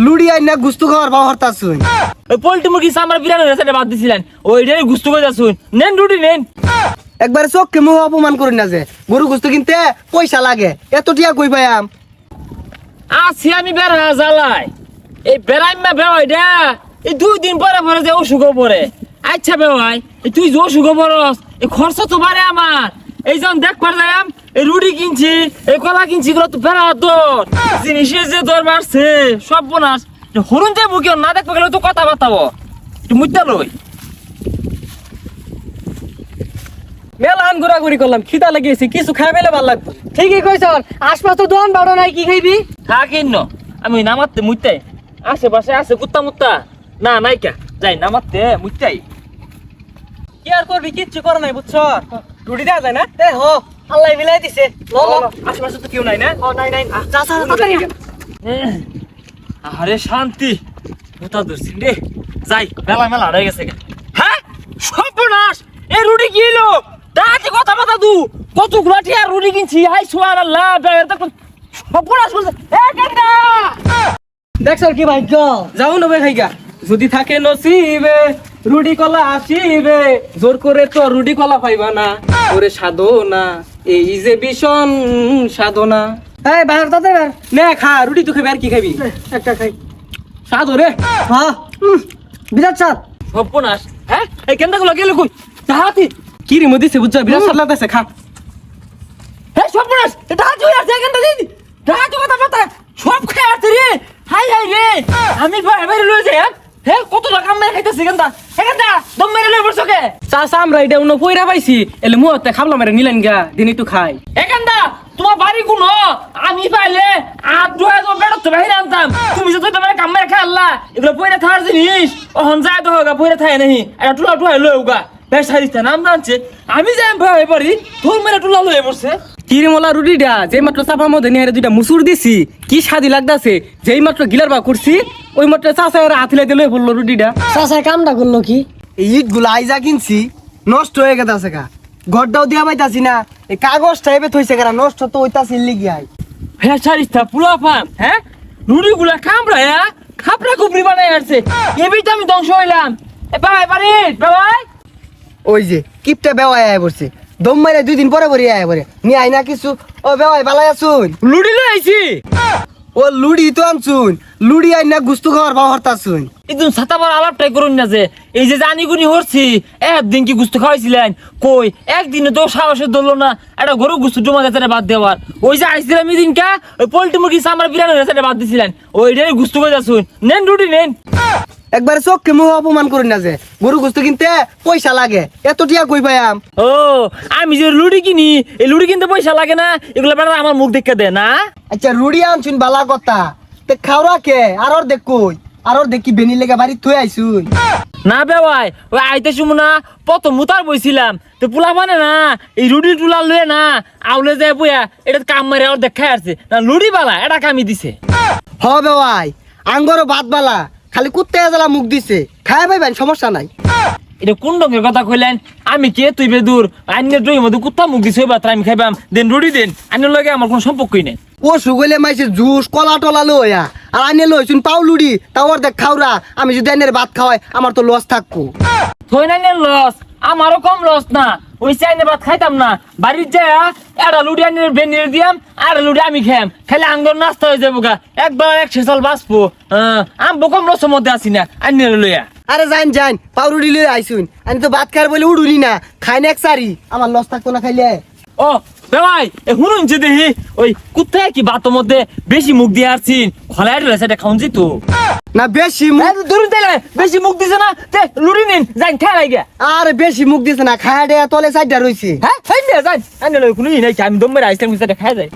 লুড়ি I না গুস্তু খাওয়ার বাবা হরতা শুন ওই পোল্ট্রি মুরগি সামরা বিরানো রেসে বাদ দিছিলেন ওইটাই গুস্তু করে যাচ্ছুন নেন রুটি নেন একবার চোখকে মুখ অপমান করি না যে গরু গুস্তু কিনতে পয়সা লাগে এত টিয়া কই পাইয়াম আছি আমি বেড়া জ্বালাই এই বেড়াইমা বেড়াই দে এই 2 দিন পরে পরে যে অসুখ পরে আচ্ছা বেড়াই এই তুই যে অসুখ পরস এই খরচ তো বাড়ে আমার এই যখন দেখবার যাইম এই রুটি কিনছি এই কলা কিনছি এগুলো তো বেড়া দর জিনিসের যে দর বাড়ছে সব বোনাস হরুন যাবো কেউ না দেখবো গেলে তো কথা বাতাবো একটু মুদ্দা লই মেলান ঘোরাঘুরি করলাম খিদা লাগিয়েছে কিছু খাই পেলে ভালো লাগতো। ঠিকই কইছ আশপাশ তো দোকান বাড়ো নাই কি খাইবি থাকিন ন আমি নামাতে মুইতাই আশেপাশে আছে কুত্তা মুত্তা না নাইকা যাই নামাতে মুইতাই কি আর করবি কিচ্ছু করে নাই বুঝছ রুটি দেওয়া যায় না এ হো আল্লাহ মিলাই দিছে লো লো আশেপাশে তো কেউ নাই না ও নাই নাই যা যা তাড়াতাড়ি আরে শান্তি মুতা দর্শিন রে যাই মেলা মেলা হয়ে গেছে হ্যাঁ সর্বনাশ এই রুটি কি এলো দাঁড়াতে কথা বাতা দু কতগুলা টিয়া রুটি কিনছি হাই সোয়ার আল্লাহ সর্বনাশ বলছে এ কেন্দা দেখছ কি ভাগ্য যাও নবে খাইগা যদি থাকে নসিবে রুটি কলা আসিবে জোর করে তো রুটি কলা পাইবা না ওরে সাধনা এই যে ভীষণ সাধনা এই বাইরে তাতে বের নে খা রুটি তো খাবি আর কি খাবি একটা খাই সাধো রে হ্যাঁ বিরাট সাত সর্বনাশ হ্যাঁ এই কেন্দা গুলো গেল কই তাহাতি কি রে মধ্যে বুঝছ বিরাট সাত লাগতেছে খা হ্যাঁ সর্বনাশ এটা হাত হয়ে আছে কেন্দা দিদি দাঁড়াতে কথা বাতা সব খাই আছে রে হাই হাই রে আমি বাইরে লয়ে যাই হ্যাঁ কত টাকা মেরে খাইতেছি কেন্দা কেন্দা দম মেরে লয়ে বসছো কে চাষা আমরা এটা অন্য পয়রা পাইছি এলে মুহূর্তে খাবলাম মেরে নিলেন গা দিন একটু খাই এখানটা তোমার বাড়ি কোন আমি পাইলে আট দু হাজার বেড়াতে বাইরে আনতাম তুমি যে তোমার কামে খেললা এগুলো পয়রা থাকার জিনিস ওহন যায় তো হোগা পয়রা থাকে নাহি এটা টুলা টুলা লয়ে গা বেশ হারিস্তা নাম জানছে আমি যাই ভাই পারি তোর মেরে টুলা লয়ে বসছে কিরিমলা রুটিটা যেই মাত্র চাপার মধ্যে নিয়ে দুইটা মুসুর দিছি কি স্বাদি লাগতাছে যেই মাত্র গিলার বা করছি ওই মাত্র চাষা হাতিলে দিলে বললো রুটিটা চাচাই কামটা করলো কি এই ইট গুলা আইজা কিনছি নষ্ট হয়ে গেছে গা ঘরটাও দিয়া পাইতাছি না এই কাগজটা এবে থইছে গা নষ্ট তো হইতাছি লিগি আই হ্যাঁ সারিস্তা পুলা ফান হ্যাঁ রুটি গুলা খামরা হ্যাঁ খাপড়া কুপড়ি বানাই আসছে এবিটা আমি ধ্বংস হইলাম এ ভাই বাড়ি ভাই ওই যে কিপটা বেওয়াই আয় পড়ছে দম মারে 2 দিন পরে পরে আয় পরে নি আই না কিছু ও বেওয়াই বালাই আছুন লুডি লই আইছি ও লুড়ি তো আনছুন লুড়ি আই না গুস্তু খাওয়ার বাবা হরতা শুন একদম ছাতাবার আলাপটাই করুন না যে এই যে জানি গুনি হরছি একদিন কি গুস্তু খাওয়াইছিলেন কই একদিনে তো সাহসে ধরলো না একটা গরু গুস্তু জমা গেছে বাদ দেওয়ার ওই যে আইছিলাম এদিনকা ওই পোল্ট্রি মুরগি সামরা বিরানো রেসে বাদ দিছিলেন ওইটাই গুস্তু করে যাচ্ছুন নেন রুটি নেন একবার চোখকে মুখ অপমান করি না যে গরু গুস্তু কিনতে পয়সা লাগে এত টিয়া কই পাইয়াম ও আমি যে লুডি কিনি এই লুডি কিনতে পয়সা লাগে না এগুলো বেড়া আমার মুখ দেখে দে না আচ্ছা রুড়ি আনছুন বালা কথা তে খাওয়া কে আর ওর দেখ কই আর ওর দেখি বেনি লেগে বাড়ি থুই আইছুন না বেওয়াই ওই আইতে শুমু না প্রথম মুতার বইছিলাম তো পোলা মানে না এই রুডি টুলা লয়ে না আউলে যায় বইয়া এটা কাম মারে আর দেখাই আসছে না লুডি বালা এটা কামি দিছে হবে ভাই আঙ্গরও ভাত বালা খালি কুত্তে জ্বালা মুখ দিছে খাই পাইবেন সমস্যা নাই এটা কোন রঙের কথা কইলেন আমি কে তুই বেদুর আইনের ড্রয়িং মধ্যে কুত্তা মুখ দিছে বাত আমি খাইবাম দেন রুডি দেন আইনের লগে আমার কোনো সম্পর্কই নেই ও সুগলে মাইছে জুস কলা টলা লইয়া আর আনে লইছুন পাউলুডি তা ওর দেখ খাওরা আমি যদি আইনের ভাত খাওয়াই আমার তো লস থাকবো থই না লস আমারও কম লস না ওই চাইনে ভাত খাইতাম না বাড়ির যায় একটা লুডি আইনের বেনিয়ে দিয়াম আর লুডি আমি খাইম খাইলে আঙ্গর নাস্তা হয়ে যাবো গা একবার 100 সাল বাঁচবো আমি কম লসের মধ্যে আছি না আইনের লইয়া আরে যাইন যাইন পাউরুডি লই আইছুন আমি তো ভাত খার বলে উড়ুনি না খাই না এক সারি আমার লস থাকতো না খাইলে ও ভাই এ শুনুন যে দেখি ওই কুত্তায় কি ভাতের মধ্যে বেশি মুখ দিয়ে আসছিন খলাই রয়েছে এটা খাউন তো না বেশি ধরুন তাইলে বেশি মুখ দিছে না তে লুড়ি নিন যাই খেয়ে লাগে আরে বেশি মুখ দিছে না খায়া দেয়া তলে সাইডটা রইছে হ্যাঁ যাই আইনে লই কোনো নাই আমি দম মেরে আইসলাম সেটা খাই যায়